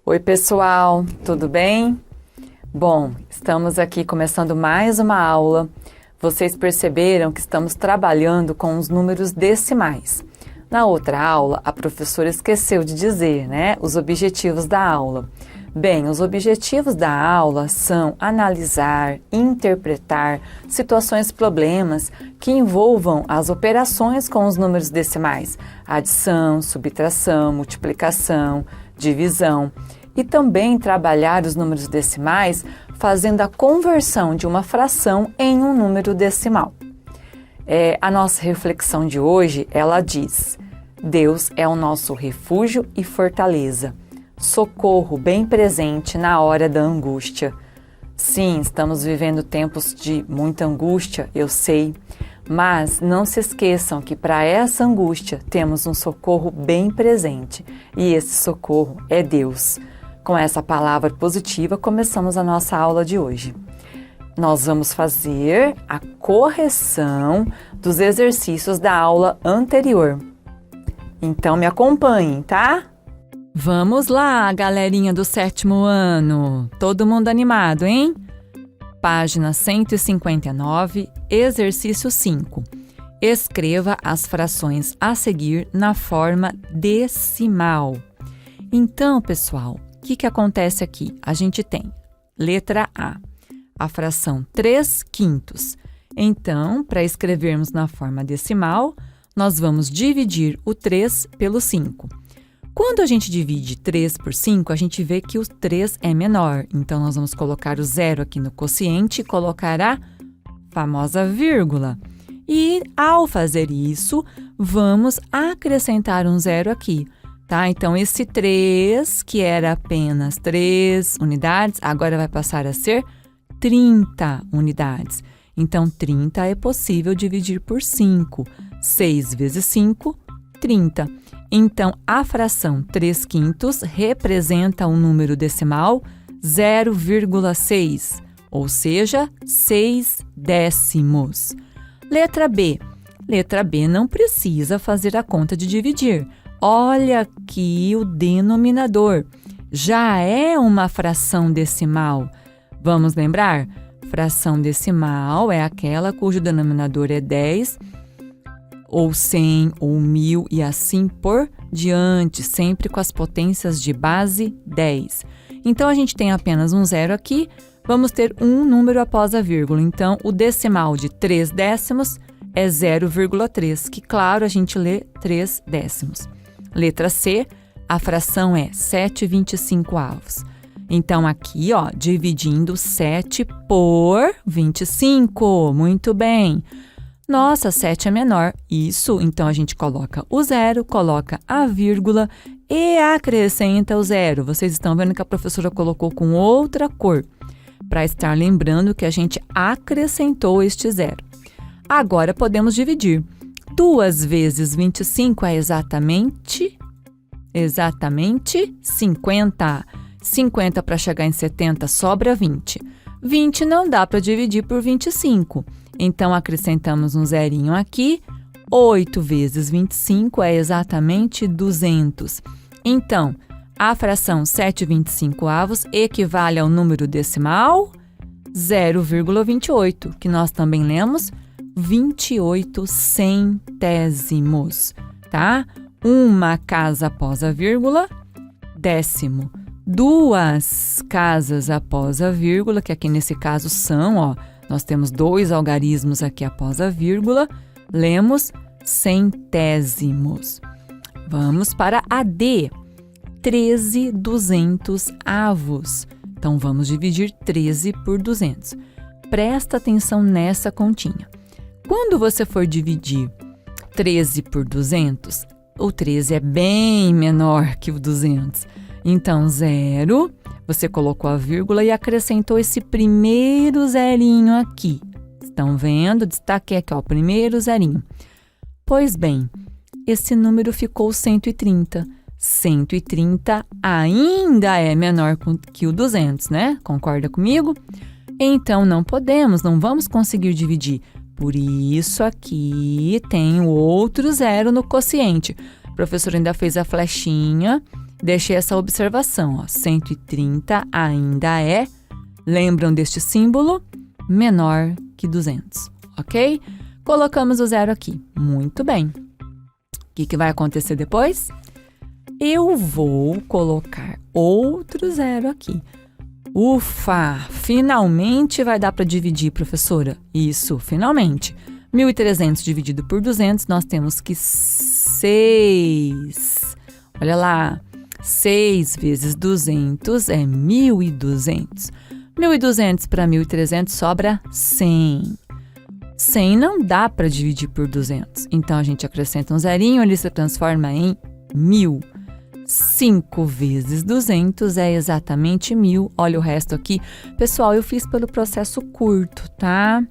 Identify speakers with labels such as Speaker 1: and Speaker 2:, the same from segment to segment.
Speaker 1: Oi, pessoal, tudo bem? Bom, estamos aqui começando mais uma aula. Vocês perceberam que estamos trabalhando com os números decimais. Na outra aula, a professora esqueceu de dizer, os objetivos da aula. Bem, os objetivos da aula são analisar, interpretar situações problemas que envolvam as operações com os números decimais, adição, subtração, multiplicação, divisão, e também trabalhar os números decimais fazendo a conversão de uma fração em um número decimal. A nossa reflexão de hoje, ela diz: Deus é o nosso refúgio e fortaleza, socorro bem presente na hora da angústia. Sim, estamos vivendo tempos de muita angústia, eu sei, mas não se esqueçam que para essa angústia temos um socorro bem presente e esse socorro é Deus. Com essa palavra positiva, começamos a nossa aula de hoje. Nós vamos fazer a correção dos exercícios da aula anterior. Então, me acompanhem, tá? Vamos lá, galerinha do 7º ano. Todo mundo animado, hein? Página 159, exercício 5. Escreva as frações a seguir na forma decimal. Então, pessoal, o que acontece aqui? A gente tem, letra A, a fração 3/5. Então, para escrevermos na forma decimal, nós vamos dividir o 3 pelo 5. Quando a gente divide 3 por 5, a gente vê que o 3 é menor. Então, nós vamos colocar o 0 aqui no quociente e colocar a famosa vírgula. E, ao fazer isso, vamos acrescentar um 0 aqui. Tá? Então, esse 3, que era apenas 3 unidades, agora vai passar a ser 30 unidades. Então, 30 é possível dividir por 5. 6 vezes 5, 30. Então, a fração 3/5 representa um número decimal 0,6, ou seja, 6 décimos. Letra B. Letra B não precisa fazer a conta de dividir. Olha aqui o denominador. Já é uma fração decimal. Vamos lembrar? Fração decimal é aquela cujo denominador é 10, ou 100, ou 1000 e assim por diante, sempre com as potências de base 10. Então, a gente tem apenas um 0 aqui, vamos ter um número após a vírgula. Então, o decimal de 3 décimos é 0,3, que, claro, a gente lê 3 décimos. Letra C, a fração é 7/25. Então, aqui, dividindo 7 por 25. Muito bem. Nossa, 7 é menor. Isso, então a gente coloca o 0, coloca a vírgula e acrescenta o 0. Vocês estão vendo que a professora colocou com outra cor, para estar lembrando que a gente acrescentou este 0. Agora, podemos dividir. 2 vezes 25 é exatamente 50. 50 para chegar em 70 sobra 20. 20 não dá para dividir por 25. Então, acrescentamos um zerinho aqui. 8 vezes 25 é exatamente 200. Então, a fração 7/25 equivale ao número decimal 0,28, que nós também lemos 28 centésimos, tá? Uma casa após a vírgula, décimo. 2 casas após a vírgula, que aqui nesse caso são, nós temos 2 algarismos aqui após a vírgula, lemos centésimos. Vamos para a D, 13/200. Então, vamos dividir 13 por 200. Presta atenção nessa continha. Quando você for dividir 13 por 200, o 13 é bem menor que o 200. Então, 0, você colocou a vírgula e acrescentou esse primeiro zerinho aqui. Estão vendo? Destaquei aqui, o primeiro zerinho. Pois bem, esse número ficou 130. 130 ainda é menor que o 200, né? Concorda comigo? Então, não vamos conseguir dividir. Por isso, aqui tem o outro 0 no quociente. A professora ainda fez a flechinha deixei essa observação, ó, 130 ainda é, lembram deste símbolo? Menor que 200, ok? Colocamos o zero aqui, muito bem. O que vai acontecer depois? Eu vou colocar outro zero aqui. Ufa, finalmente vai dar para dividir, professora. Isso, finalmente. 1.300 dividido por 200, nós temos que 6. Olha lá, 6 vezes 200 é 1.200. 1.200 para 1.300 sobra 100. 100 não dá para dividir por 200. Então, a gente acrescenta um zerinho, ele se transforma em 1.000. 5 vezes 200 é exatamente 1.000. Olha o resto aqui. Pessoal, eu fiz pelo processo curto, tá?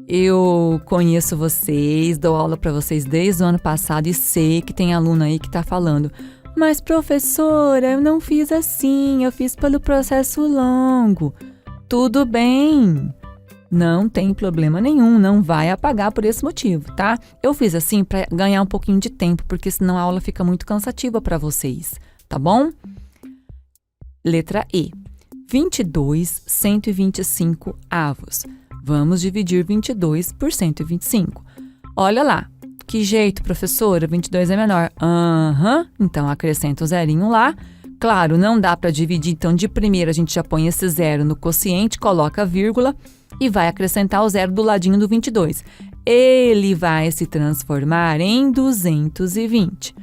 Speaker 1: Eu conheço vocês, dou aula para vocês desde o ano passado e sei que tem aluno aí que está falando: mas professora, eu não fiz assim, eu fiz pelo processo longo. Tudo bem, não tem problema nenhum, não vai apagar por esse motivo, tá? Eu fiz assim para ganhar um pouquinho de tempo, porque senão a aula fica muito cansativa para vocês, tá bom? Letra E, 22 125 avos. Vamos dividir 22 por 125. Olha lá, que jeito, professora, 22 é menor. Então acrescenta o zerinho lá. Claro, não dá para dividir, então de primeira a gente já põe esse zero no quociente, coloca a vírgula e vai acrescentar o zero do ladinho do 22. Ele vai se transformar em 220.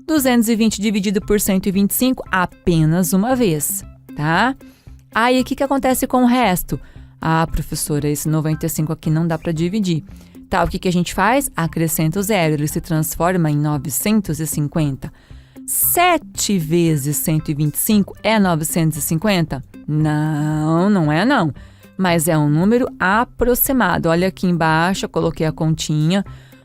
Speaker 1: 220 dividido por 125 apenas uma vez, tá? Aí, o que acontece com o resto? Ah, professora, esse 95 aqui não dá para dividir. Tá, o que a gente faz? Acrescenta o zero, ele se transforma em 950. 7 vezes 125 é 950? Não, não é não. Mas é um número aproximado. Olha aqui embaixo, eu coloquei a continha.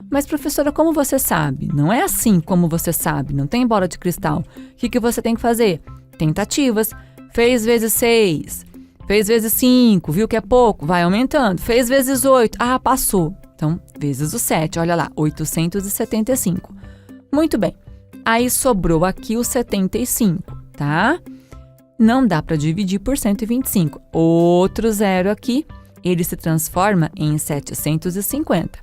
Speaker 1: Mas, professora, como você sabe? Não é assim como você sabe, não tem bola de cristal. O que você tem que fazer? Tentativas. Fez vezes 6, fez vezes 5, viu que é pouco? Vai aumentando. Fez vezes 8, passou. Então, vezes o 7, olha lá, 875. Muito bem. Aí sobrou aqui o 75, tá? Não dá para dividir por 125. Outro zero aqui, ele se transforma em 750.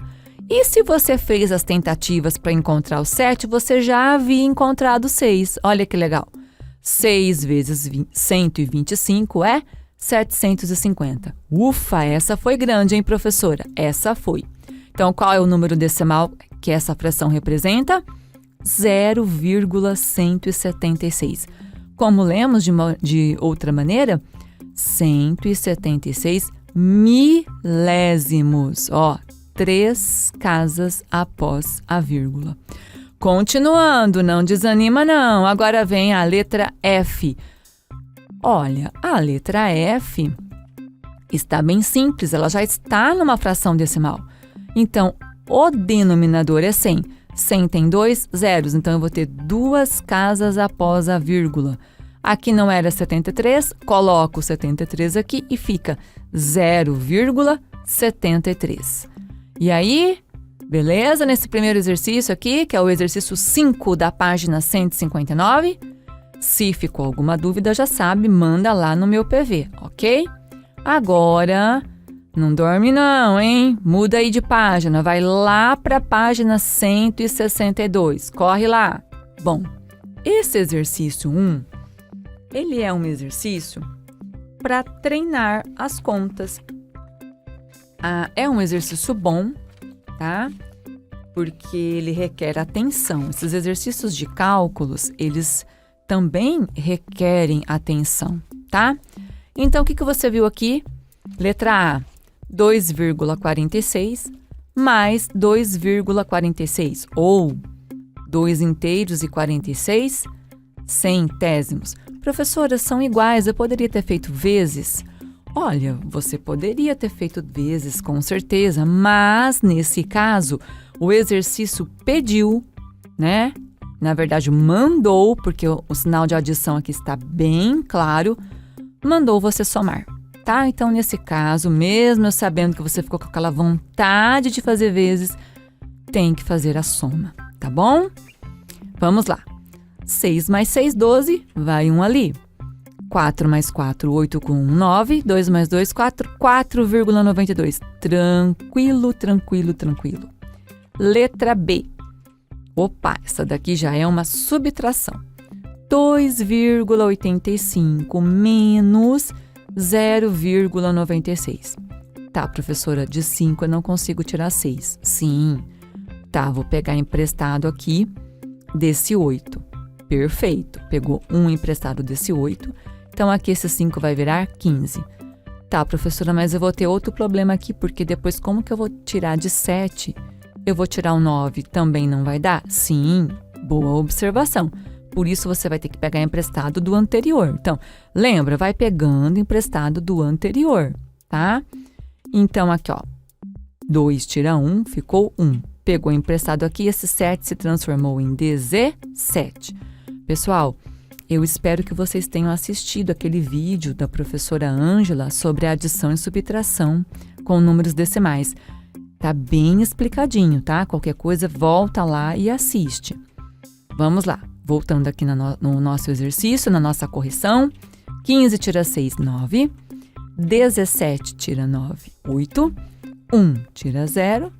Speaker 1: E se você fez as tentativas para encontrar o 7, você já havia encontrado o 6. Olha que legal. 6 vezes 125 é 750. Ufa, essa foi grande, hein, professora? Essa foi. Então, qual é o número decimal que essa fração representa? 0,176. Como lemos de outra maneira? 176 milésimos. 3 casas após a vírgula. Continuando, não desanima não. Agora vem a letra F. Olha, a letra F está bem simples, ela já está numa fração decimal. Então, o denominador é 100. 100 tem 2 zeros, então eu vou ter 2 casas após a vírgula. Aqui não era 73, coloco 73 aqui e fica 0,73. E aí, beleza? Nesse primeiro exercício aqui, que é o exercício 5 da página 159, se ficou alguma dúvida, já sabe, manda lá no meu PV, ok? Agora, não dorme não, hein? Muda aí de página, vai lá para a página 162, corre lá. Bom, esse exercício 1, ele é um exercício para treinar as contas. É um exercício bom, tá? Porque ele requer atenção. Esses exercícios de cálculos, eles também requerem atenção, tá? Então, o que você viu aqui? Letra A, 2,46 mais 2,46, ou 2 inteiros e 46 centésimos. Professora, são iguais, eu poderia ter feito vezes? Olha, você poderia ter feito vezes, com certeza, mas nesse caso, o exercício pediu, né? Na verdade, mandou, porque o sinal de adição aqui está bem claro, mandou você somar, tá? Então, nesse caso, mesmo eu sabendo que você ficou com aquela vontade de fazer vezes, tem que fazer a soma, tá bom? Vamos lá. 6 mais 6, 12, vai 1 ali. 4 mais 4, 8 com 1, 9. 2 mais 2, 4, 4,92. Tranquilo, tranquilo, tranquilo. Letra B. Opa, essa daqui já é uma subtração. 2,85 menos 0,96. Tá, professora, de 5 eu não consigo tirar 6. Sim. Tá, vou pegar emprestado aqui desse 8. Perfeito. Pegou um emprestado desse 8. Então, aqui esse 5 vai virar 15. Tá, professora, mas eu vou ter outro problema aqui, porque depois como que eu vou tirar de 7? Eu vou tirar o 9, também não vai dar? Sim, boa observação. Por isso, você vai ter que pegar emprestado do anterior. Então, lembra, vai pegando emprestado do anterior, tá? Então, aqui, ó, 2 tira 1, ficou 1. Pegou emprestado aqui, esse 7 se transformou em 17. Pessoal, eu espero que vocês tenham assistido aquele vídeo da professora Ângela sobre adição e subtração com números decimais. Tá bem explicadinho, tá? Qualquer coisa, volta lá e assiste. Vamos lá, voltando aqui no nosso exercício, na nossa correção. 15 tira 6, 9. 17 tira 9, 8. 1 tira 0,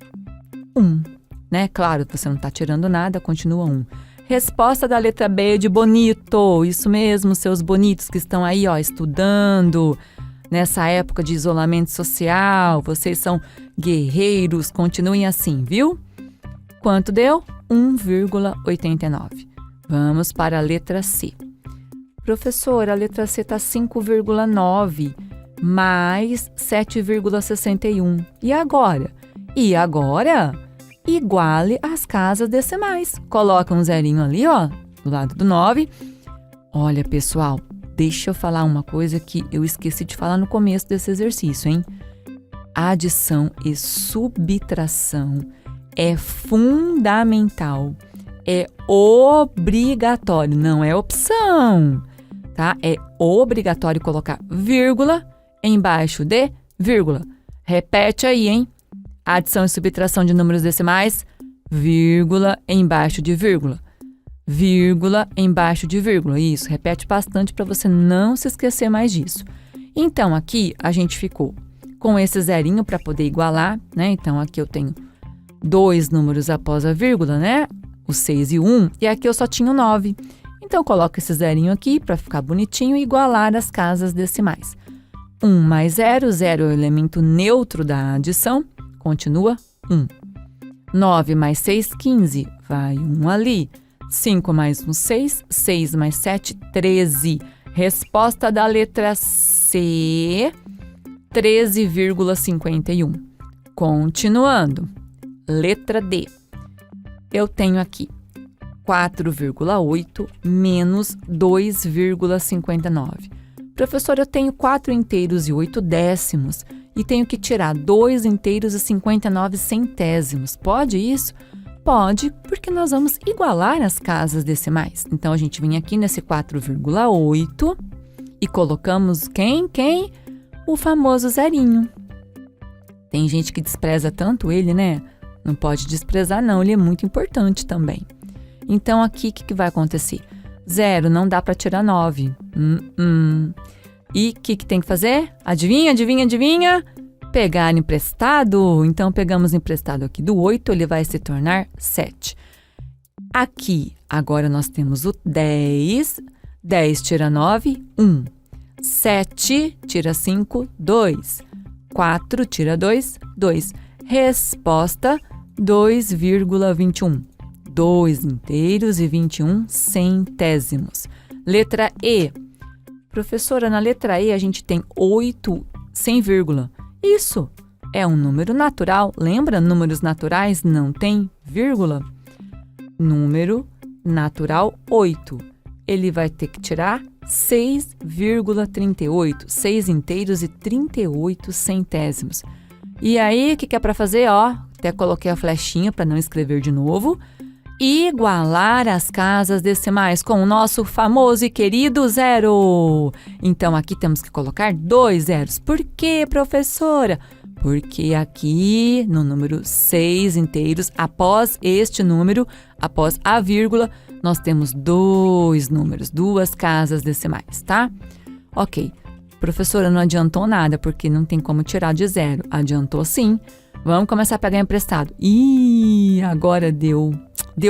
Speaker 1: 1. Né? Claro, você não está tirando nada, continua 1. Resposta da letra B de bonito. Isso mesmo, seus bonitos que estão aí, ó, estudando nessa época de isolamento social. Vocês são guerreiros, continuem assim, viu? Quanto deu? 1,89. Vamos para a letra C. Professora, a letra C está 5,9 mais 7,61. E agora? E agora? Iguale as casas decimais. Coloca um zerinho ali, ó, do lado do 9. Olha, pessoal, deixa eu falar uma coisa que eu esqueci de falar no começo desse exercício, hein? Adição e subtração é fundamental, é obrigatório, não é opção, tá? É obrigatório colocar vírgula embaixo de vírgula. Repete aí, hein? Adição e subtração de números decimais, vírgula embaixo de vírgula. Vírgula embaixo de vírgula. Isso, repete bastante para você não se esquecer mais disso. Então, aqui a gente ficou com esse zerinho para poder igualar, né? Então, aqui eu tenho 2 números após a vírgula, né? O 6 e o 1. E aqui eu só tinha o 9. Então, eu coloco esse zerinho aqui para ficar bonitinho e igualar as casas decimais. 1 mais 0, 0 é o elemento neutro da adição. Continua 1. 9 mais 6, 15. Vai 1 ali. 5 mais 1, 6. 6 mais 7, 13. Resposta da letra C, 13,51. Continuando. Letra D. Eu tenho aqui 4,8 menos 2,59. Professor, eu tenho 4 inteiros e 8 décimos. E tenho que tirar 2 inteiros e 59 centésimos. Pode isso? Pode, porque nós vamos igualar as casas decimais. Então, a gente vem aqui nesse 4,8 e colocamos quem? O famoso zerinho. Tem gente que despreza tanto ele, né? Não pode desprezar, não. Ele é muito importante também. Então, aqui, o que vai acontecer? 0, não dá para tirar 9. E o que tem que fazer? Adivinha? Pegar emprestado. Então, pegamos emprestado aqui do 8, ele vai se tornar 7. Aqui, agora nós temos o 10. 10 tira 9, 1. 7 tira 5, 2. 4 tira 2, 2. Resposta, 2,21. 2 inteiros e 21 centésimos. Letra E. Professora, na letra E a gente tem 8 sem vírgula. Isso é um número natural. Lembra? Números naturais não tem vírgula. Número natural 8. Ele vai ter que tirar 6,38. 6 inteiros e 38 centésimos. E aí, o que é para fazer? Ó, até coloquei a flechinha para não escrever de novo. Igualar as casas decimais com o nosso famoso e querido zero. Então, aqui temos que colocar 2 zeros. Por quê, professora? Porque aqui, no número 6 inteiros, após este número, após a vírgula, nós temos 2 números, 2 casas decimais, tá? Ok, professora, não adiantou nada, porque não tem como tirar de 0. Adiantou sim. Vamos começar a pegar emprestado. Ih, agora deu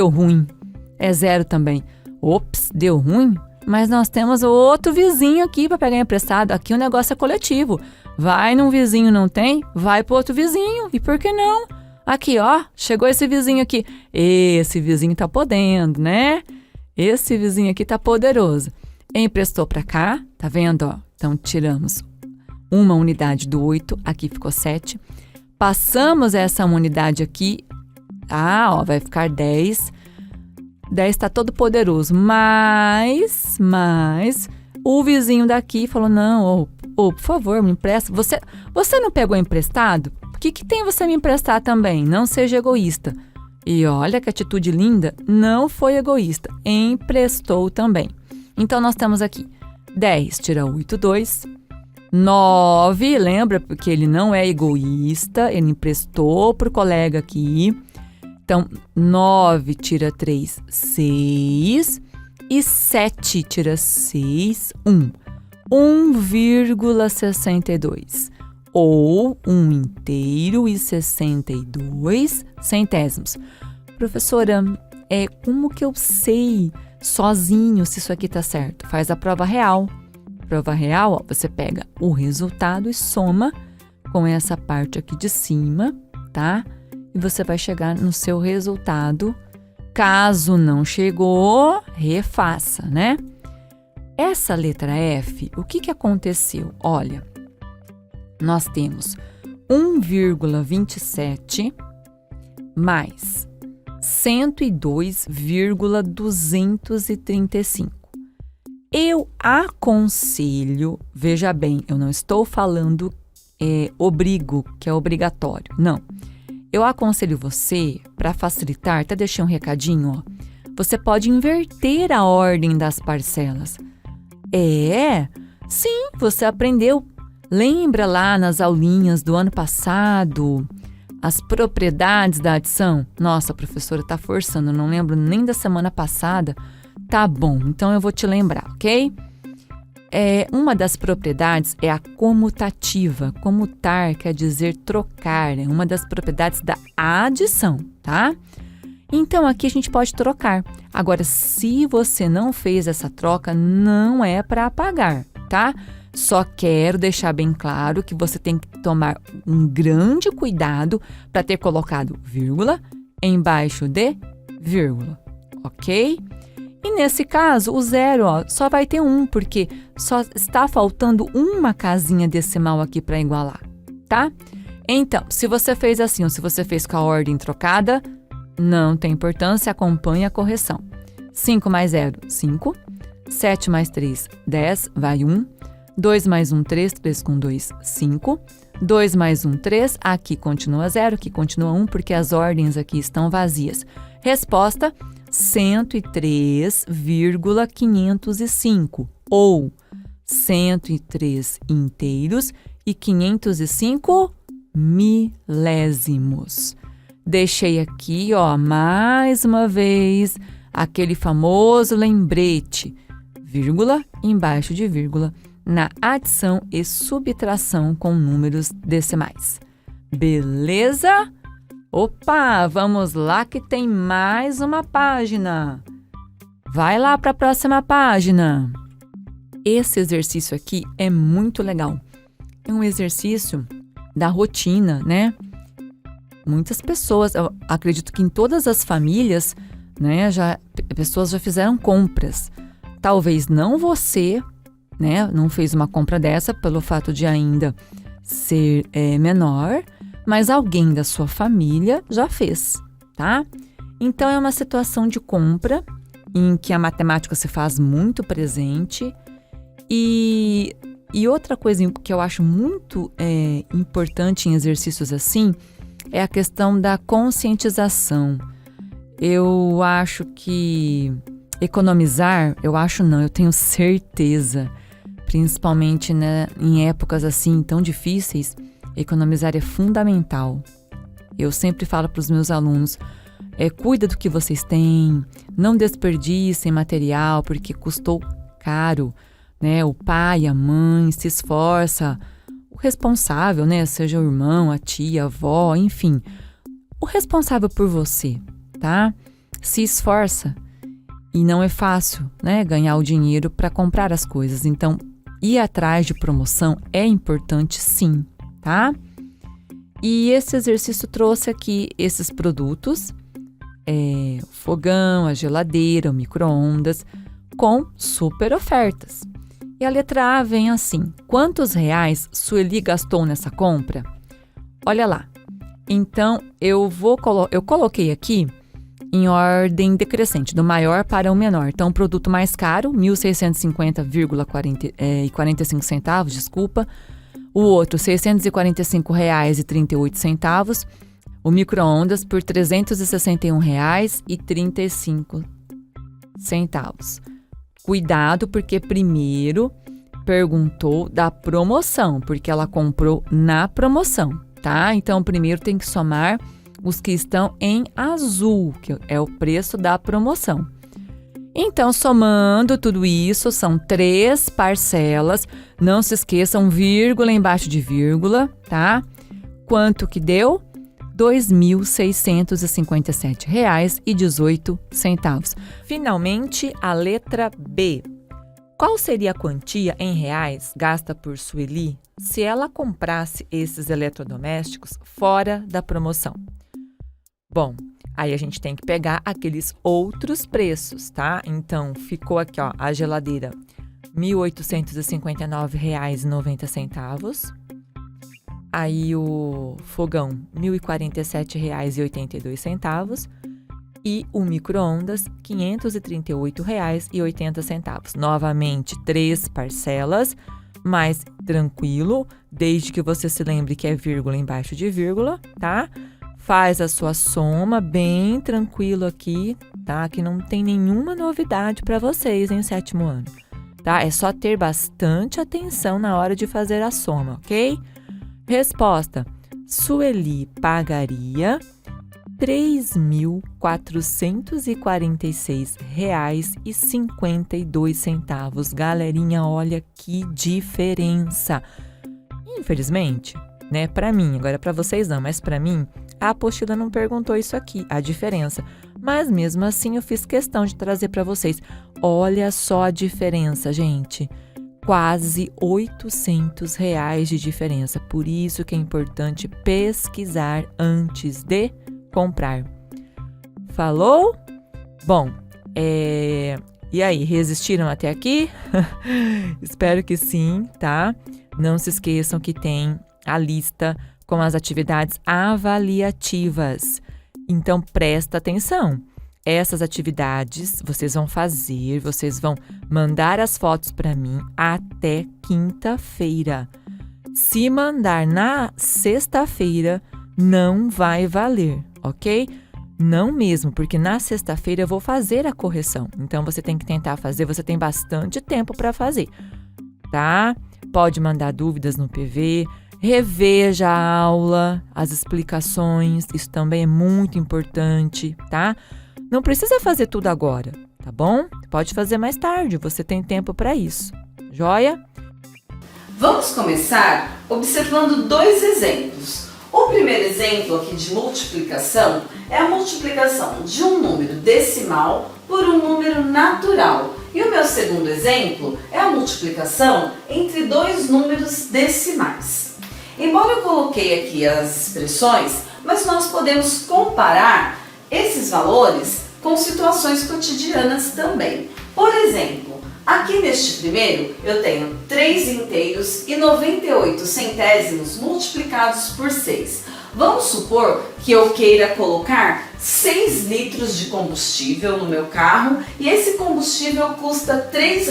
Speaker 1: ruim. É 0 também. Ops, deu ruim? Mas nós temos outro vizinho aqui para pegar emprestado. Aqui o negócio é coletivo. Vai num vizinho, não tem? Vai pro outro vizinho. E por que não? Aqui, ó, chegou esse vizinho aqui. Esse vizinho tá podendo, né? Esse vizinho aqui tá poderoso. Emprestou para cá, tá vendo, ó? Então, tiramos uma unidade do 8, aqui ficou 7. Passamos essa unidade aqui, ó, vai ficar 10. 10 tá todo poderoso, mas o vizinho daqui falou, não, por favor, me empresta. Você não pegou emprestado? O que tem você me emprestar também? Não seja egoísta. E olha que atitude linda, não foi egoísta, emprestou também. Então, nós temos aqui 10 tira 8, 2. 9, lembra? Porque ele não é egoísta, ele emprestou pro colega aqui. Então, 9 tira 3, 6. E 7 tira 6, 1. 1,62. Ou 1 inteiro e 62 centésimos. Professora, como que eu sei sozinho se isso aqui tá certo? Faz a prova real. Prova real, ó, você pega o resultado e soma com essa parte aqui de cima, tá? E você vai chegar no seu resultado. Caso não chegou, refaça, né? Essa letra F, o que aconteceu? Olha, nós temos 1,27 mais 102,235. Eu aconselho, veja bem, eu não estou falando obrigo, que é obrigatório, não. Eu aconselho você, para facilitar, até deixei um recadinho, ó. Você pode inverter a ordem das parcelas. Sim, você aprendeu. Lembra lá nas aulinhas do ano passado, as propriedades da adição? Nossa, a professora está forçando, não lembro nem da semana passada. Tá bom, então eu vou te lembrar, ok? Uma das propriedades é a comutativa. Comutar quer dizer trocar, é uma das propriedades da adição, tá? Então, aqui a gente pode trocar. Agora, se você não fez essa troca, não é para apagar, tá? Só quero deixar bem claro que você tem que tomar um grande cuidado para ter colocado vírgula embaixo de vírgula, ok? E nesse caso, o 0 só vai ter 1, porque só está faltando uma casinha decimal aqui para igualar, tá? Então, se você fez assim, ou se você fez com a ordem trocada, não tem importância, acompanhe a correção. 5 mais 0, 5. 7 mais 3, 10, vai 1. 2 mais 1, 3, 3 com 2, 5. 2 mais 1, 3, aqui continua 0, aqui continua 1, porque as ordens aqui estão vazias. Resposta, 103,505, ou 103 inteiros e 505 milésimos. Deixei aqui, ó, mais uma vez, aquele famoso lembrete, vírgula embaixo de vírgula, na adição e subtração com números decimais. Beleza? Opa, vamos lá que tem mais uma página. Vai lá para a próxima página. Esse exercício aqui é muito legal. É um exercício da rotina, né? Muitas pessoas, eu acredito que em todas as famílias, né, pessoas já fizeram compras. Talvez não você, né, não fez uma compra dessa pelo fato de ainda ser menor, mas alguém da sua família já fez, tá? Então, é uma situação de compra em que a matemática se faz muito presente. E outra coisa que eu acho muito importante em exercícios assim é a questão da conscientização. Eu acho que economizar, eu tenho certeza, principalmente, né, em épocas assim tão difíceis, economizar é fundamental. Eu sempre falo para os meus alunos, Cuida do que vocês têm, não desperdicem material porque custou caro, né? O pai, a mãe se esforça, o responsável, né? Seja o irmão, a tia, a avó, enfim, o responsável por você, tá? Se esforça e não é fácil, né? Ganhar o dinheiro para comprar as coisas. Então, ir atrás de promoção é importante, sim, tá? E esse exercício trouxe aqui esses produtos, o fogão, a geladeira, o micro-ondas, com super ofertas. E a letra A vem assim: quantos reais Sueli gastou nessa compra? Olha lá. Então, eu coloquei aqui em ordem decrescente, do maior para o menor. Então, o produto mais caro, R$ 1.650,45, desculpa. O outro, R$ 645,38. O micro-ondas por R$ 361,35. Cuidado, porque primeiro perguntou da promoção, porque ela comprou na promoção, tá? Então, primeiro tem que somar os que estão em azul, que é o preço da promoção. Então, somando tudo isso, são 3 parcelas. Não se esqueçam, vírgula embaixo de vírgula, tá? Quanto que deu? R$ 2.657,18. Finalmente, a letra B. Qual seria a quantia em reais gasta por Sueli se ela comprasse esses eletrodomésticos fora da promoção? Bom, aí a gente tem que pegar aqueles outros preços, tá? Então, ficou aqui, ó, a geladeira R$ 1.859,90. Aí o fogão R$ 1.047,82. E o micro-ondas R$ 538,80. Novamente, 3 parcelas, mas tranquilo, desde que você se lembre que é vírgula embaixo de vírgula, tá? Faz a sua soma bem tranquilo aqui, tá? Que não tem nenhuma novidade para vocês em 7º ano, tá? É só ter bastante atenção na hora de fazer a soma, ok? Resposta: Sueli pagaria R$ 3.446,52. Galerinha, olha que diferença. Infelizmente, né, para mim, agora para vocês não, mas para mim, a apostila não perguntou isso aqui, a diferença. Mas mesmo assim eu fiz questão de trazer para vocês. Olha só a diferença, gente. Quase R$ 800 de diferença. Por isso que é importante pesquisar antes de comprar. Falou? Bom, e aí, resistiram até aqui? Espero que sim, tá? Não se esqueçam que tem a lista com as atividades avaliativas. Então, presta atenção. Essas atividades vocês vão fazer, vocês vão mandar as fotos para mim até quinta-feira. Se mandar na sexta-feira, não vai valer, ok? Não mesmo, porque na sexta-feira eu vou fazer a correção. Então, você tem que tentar fazer, você tem bastante tempo para fazer, tá? Pode mandar dúvidas no PV, reveja a aula, as explicações, isso também é muito importante, tá? Não precisa fazer tudo agora, tá bom? Pode fazer mais tarde, você tem tempo para isso. Joia?
Speaker 2: Vamos começar observando 2 exemplos. O primeiro exemplo aqui de multiplicação é a multiplicação de um número decimal por um número natural. E o meu segundo exemplo é a multiplicação entre 2 números decimais. Embora eu coloquei aqui as expressões, mas nós podemos comparar esses valores com situações cotidianas também. Por exemplo, aqui neste primeiro eu tenho 3 inteiros e 98 centésimos multiplicados por 6. Vamos supor que eu queira colocar 6 litros de combustível no meu carro e esse combustível custa R$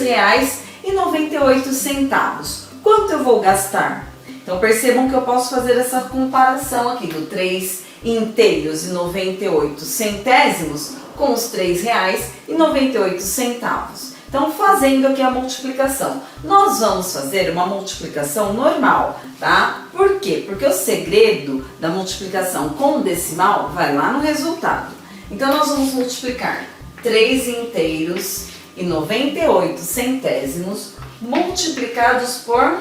Speaker 2: 3,98. Quanto eu vou gastar? Então percebam que eu posso fazer essa comparação aqui do 3 inteiros e 98 centésimos com os R$ 3,98. Então, fazendo aqui a multiplicação, nós vamos fazer uma multiplicação normal, tá? Por quê? Porque o segredo da multiplicação com decimal vai lá no resultado. Então nós vamos multiplicar 3 inteiros e 98 centésimos multiplicados por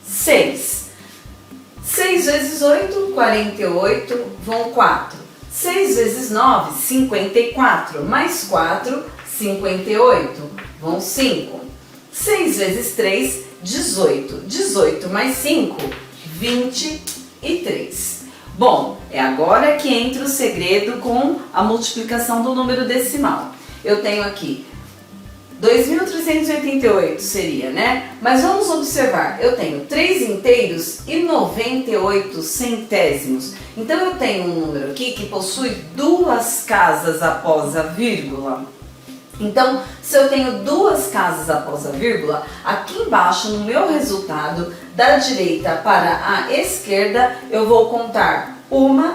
Speaker 2: 6. 6 vezes 8, 48, vão 4. 6 vezes 9, 54, mais 4, 58, vão 5. 6 vezes 3, 18. 18 mais 5, 23. Bom, é agora que entra o segredo com a multiplicação do número decimal. Eu tenho aqui 2.388 seria, né? Mas vamos observar, eu tenho 3 inteiros e 98 centésimos. Então eu tenho um número aqui que possui 2 casas após a vírgula. Então, se eu tenho 2 casas após a vírgula, aqui embaixo no meu resultado, da direita para a esquerda, eu vou contar 1,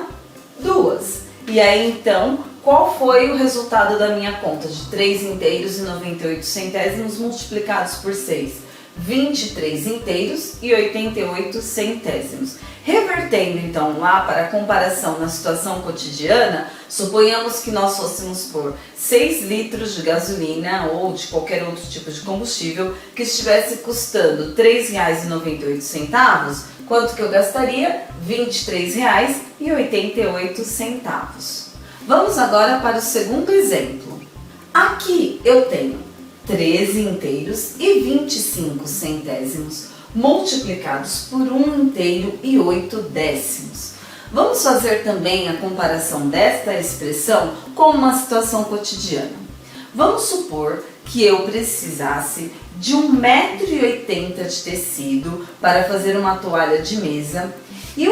Speaker 2: 2. E aí então, qual foi o resultado da minha conta de 3 inteiros e 98 centésimos multiplicados por 6? 23 inteiros e 88 centésimos. Revertendo então lá para a comparação na situação cotidiana, suponhamos que nós fôssemos por 6 litros de gasolina ou de qualquer outro tipo de combustível que estivesse custando R$ 3,98, quanto que eu gastaria? R$ 23,88. Vamos agora para o segundo exemplo. Aqui eu tenho 13 inteiros e 25 centésimos multiplicados por 1 inteiro e 8 décimos. Vamos fazer também a comparação desta expressão com uma situação cotidiana. Vamos supor que eu precisasse de 1,80 m de tecido para fazer uma toalha de mesa e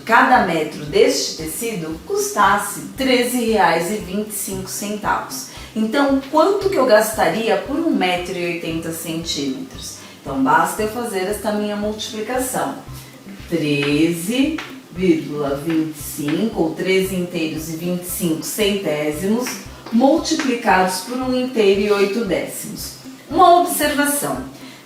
Speaker 2: cada metro deste tecido custasse R$ 13,25. Então, quanto que eu gastaria por 1,80 m? Então, basta eu fazer esta minha multiplicação. 13,25 ou 13 inteiros e 25 centésimos multiplicados por 1 inteiro e 8 décimos. Uma observação: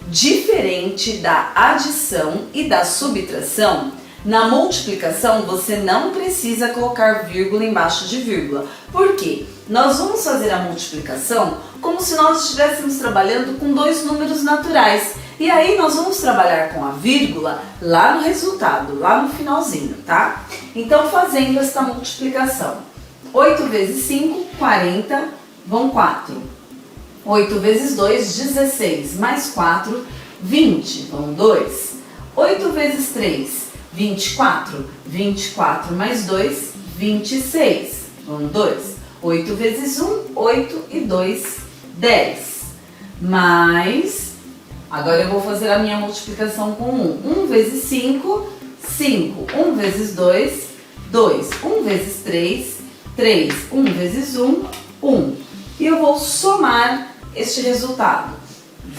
Speaker 2: diferente da adição e da subtração, na multiplicação você não precisa colocar vírgula embaixo de vírgula. Por quê? Nós vamos fazer a multiplicação como se nós estivéssemos trabalhando com 2 números naturais. E aí nós vamos trabalhar com a vírgula lá no resultado, lá no finalzinho, tá? Então, fazendo esta multiplicação. 8 vezes 5, 40, vão 4. 8 vezes 2, 16, mais 4, 20, vão 2. 8 vezes 3, 24. 24 mais 2, 26, vão 2. 8 vezes 1, 8 e 2, 10. Mais... Agora eu vou fazer a minha multiplicação com 1. 1 vezes 5, 5. 1 vezes 2, 2. 1 vezes 3, 3. 1 vezes 1, 1. E eu vou somar este resultado.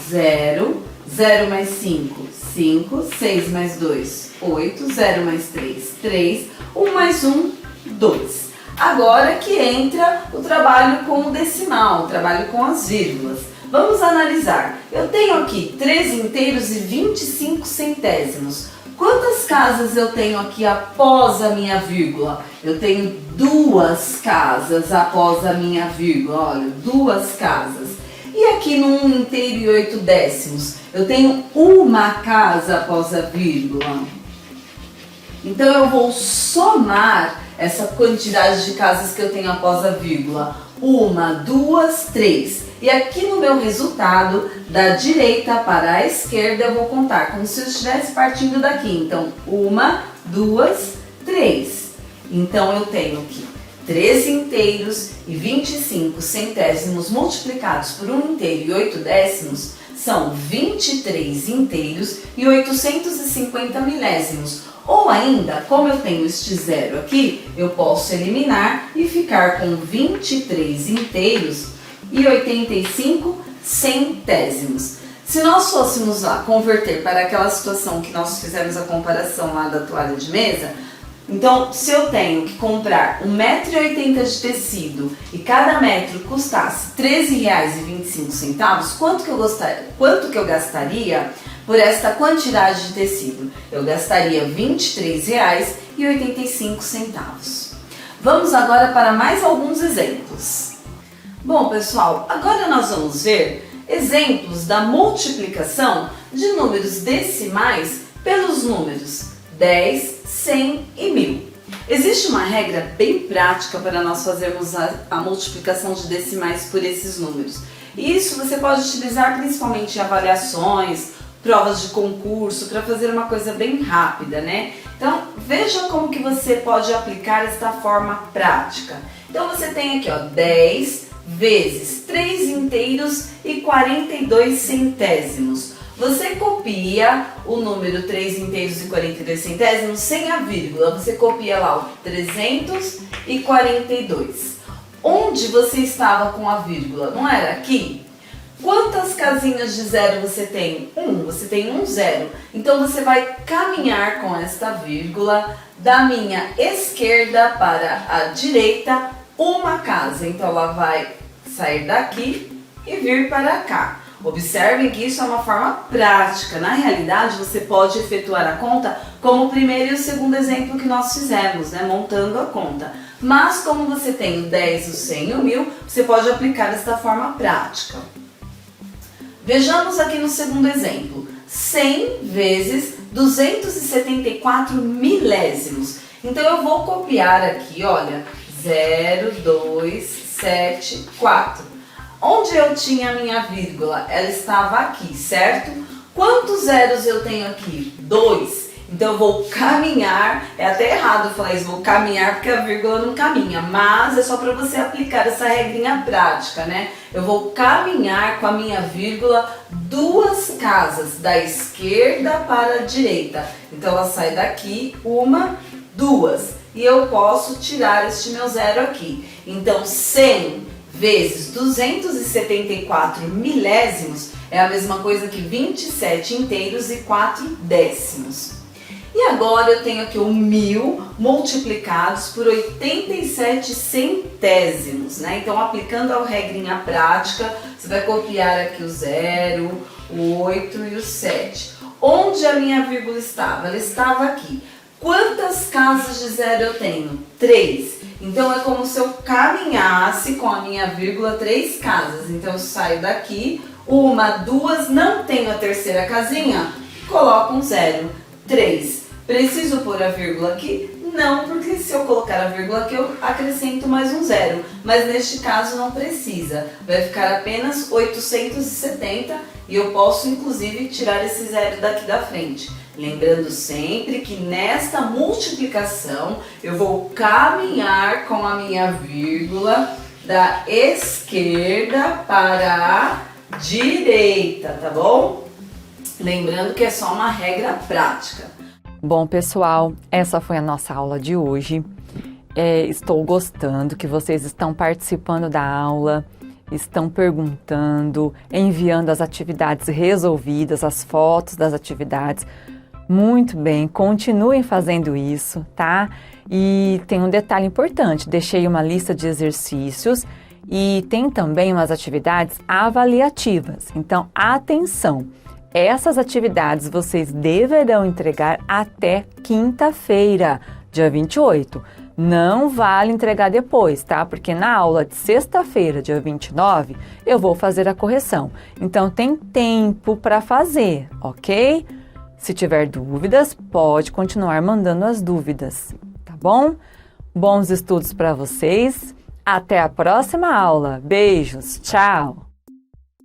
Speaker 2: 0, 0 mais 5, 5. 6 mais 2, 8. 0 mais 3, 3. 1 mais 1, 2. Agora que entra o trabalho com o decimal, o trabalho com as vírgulas. Vamos analisar. Eu tenho aqui 13 inteiros e 25 centésimos. Quantas casas eu tenho aqui após a minha vírgula? Eu tenho 2 casas após a minha vírgula, olha, 2 casas. E aqui no 1 inteiro e 8 décimos, eu tenho 1 casa após a vírgula. Então eu vou somar essa quantidade de casas que eu tenho após a vírgula. 1, 2, 3. E aqui no meu resultado, da direita para a esquerda, eu vou contar como se eu estivesse partindo daqui. Então, 1, 2, 3. Então, eu tenho aqui 13 inteiros e 25 centésimos multiplicados por 1 inteiro e 8 décimos são 23 inteiros e 850 milésimos. Ou ainda, como eu tenho este zero aqui, eu posso eliminar e ficar com 23 inteiros e 85 centésimos. Se nós fôssemos lá converter para aquela situação que nós fizemos a comparação lá da toalha de mesa, então se eu tenho que comprar 1,80 m de tecido e cada metro custasse R$ 13,25, quanto que eu gastaria por esta quantidade de tecido? Eu gastaria R$ 23,85. Vamos agora para mais alguns exemplos. Bom, pessoal, agora nós vamos ver exemplos da multiplicação de números decimais pelos números 10, 100 e 1000. Existe uma regra bem prática para nós fazermos a multiplicação de decimais por esses números. E isso você pode utilizar principalmente em avaliações, provas de concurso, para fazer uma coisa bem rápida, né? Então, veja como que você pode aplicar esta forma prática. Então, você tem aqui, ó, 10 vezes 3 inteiros e 42 centésimos. Você copia o número 3 inteiros e 42 centésimos sem a vírgula. Você copia lá o 342. Onde você estava com a vírgula? Não era aqui? Quantas casinhas de zero você tem? Você tem um zero. Então você vai caminhar com esta vírgula da minha esquerda para a direita uma casa. Então ela vai sair daqui e vir para cá. Observem que isso é uma forma prática. Na realidade, você pode efetuar a conta como o primeiro e o segundo exemplo que nós fizemos, né? Montando a conta. Mas como você tem o 10, o 100 e o 1000, você pode aplicar desta forma prática. Vejamos aqui no segundo exemplo. 100 vezes 274 milésimos. Então eu vou copiar aqui, olha, 0, 2, 7, 4. Onde eu tinha a minha vírgula? Ela estava aqui, certo? Quantos zeros eu tenho aqui? 2. Então eu vou caminhar, é até errado falar isso, vou caminhar porque a vírgula não caminha, mas é só para você aplicar essa regrinha prática, né? Eu vou caminhar com a minha vírgula 2 casas, da esquerda para a direita. Então ela sai daqui, 1, 2. E eu posso tirar este meu zero aqui. Então 100 vezes 274 milésimos é a mesma coisa que 27 inteiros e 4 décimos. E agora eu tenho aqui o 1000 multiplicados por 87 centésimos, né? Então, aplicando a regrinha prática, você vai copiar aqui o 0, o 8 e o 7. Onde a minha vírgula estava? Ela estava aqui. Quantas casas de zero eu tenho? 3. Então, é como se eu caminhasse com a minha vírgula 3 casas. Então, eu saio daqui, 1, 2, não tenho a terceira casinha, coloco um 0, 3. Preciso pôr a vírgula aqui? Não, porque se eu colocar a vírgula aqui, eu acrescento mais um 0. Mas neste caso não precisa. Vai ficar apenas 870 e eu posso, inclusive, tirar esse 0 daqui da frente. Lembrando sempre que nesta multiplicação eu vou caminhar com a minha vírgula da esquerda para a direita, tá bom? Lembrando que é só uma regra prática.
Speaker 1: Bom, pessoal, essa foi a nossa aula de hoje. Estou gostando que vocês estão participando da aula, estão perguntando, enviando as atividades resolvidas, as fotos das atividades. Muito bem, continuem fazendo isso, tá? E tem um detalhe importante, deixei uma lista de exercícios e tem também umas atividades avaliativas. Então, atenção! Essas atividades vocês deverão entregar até quinta-feira, dia 28. Não vale entregar depois, tá? Porque na aula de sexta-feira, dia 29, eu vou fazer a correção. Então, tem tempo para fazer, ok? Se tiver dúvidas, pode continuar mandando as dúvidas, tá bom? Bons estudos para vocês. Até a próxima aula. Beijos, tchau!